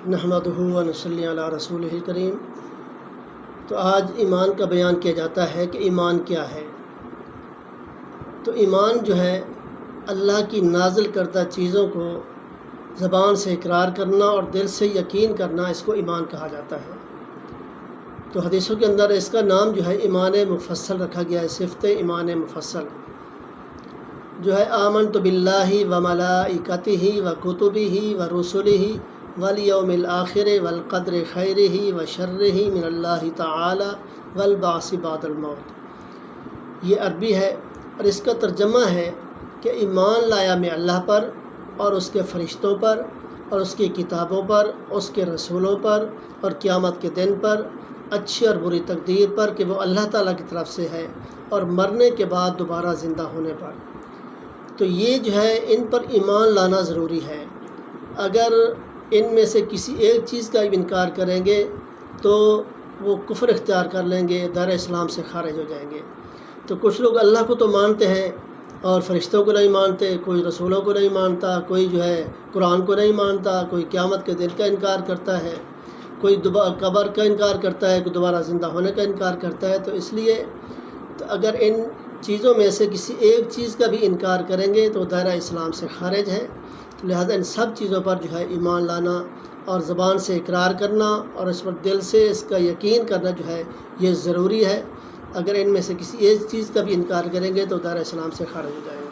نحمدہ و نصلی علی رسولہ الکریم۔ تو آج ایمان کا بیان کیا جاتا ہے کہ ایمان کیا ہے۔ تو ایمان جو ہے اللہ کی نازل کردہ چیزوں کو زبان سے اقرار کرنا اور دل سے یقین کرنا، اس کو ایمان کہا جاتا ہے۔ تو حدیثوں کے اندر اس کا نام جو ہے ایمان مفصل رکھا گیا ہے، صفت ایمان مفصل جو ہے آمنت باللہ و ملائکتہ و کتبہ و رسلہ والیوم الآخر والقدر خیرہ و شرہ من اللہ تعالی والبعث بعد الموت۔ یہ عربی ہے اور اس کا ترجمہ ہے کہ ایمان لایا میں اللہ پر اور اس کے فرشتوں پر اور اس کی کتابوں پر، اس کے رسولوں پر اور قیامت کے دن پر، اچھی اور بری تقدیر پر کہ وہ اللہ تعالیٰ کی طرف سے ہے، اور مرنے کے بعد دوبارہ زندہ ہونے پر۔ تو یہ جو ہے ان پر ایمان لانا ضروری ہے۔ اگر ان میں سے کسی ایک چیز کا انکار کریں گے تو وہ کفر اختیار کر لیں گے، دائرہ اسلام سے خارج ہو جائیں گے۔ تو کچھ لوگ اللہ کو تو مانتے ہیں اور فرشتوں کو نہیں مانتے، کوئی رسولوں کو نہیں مانتا، کوئی جو ہے قرآن کو نہیں مانتا، کوئی قیامت کے دن کا انکار کرتا ہے، کوئی قبر کا انکار کرتا ہے، کوئی دوبارہ زندہ ہونے کا انکار کرتا ہے۔ تو اس لیے اگر ان چیزوں میں سے کسی ایک چیز کا بھی انکار کریں گے تو دائرہ اسلام سے خارج ہے۔ لہذا ان سب چیزوں پر جو ہے ایمان لانا اور زبان سے اقرار کرنا اور اس پر دل سے اس کا یقین کرنا جو ہے یہ ضروری ہے۔ اگر ان میں سے کسی ایک چیز کا بھی انکار کریں گے تو دائرہ اسلام سے خارج ہو جائیں گے۔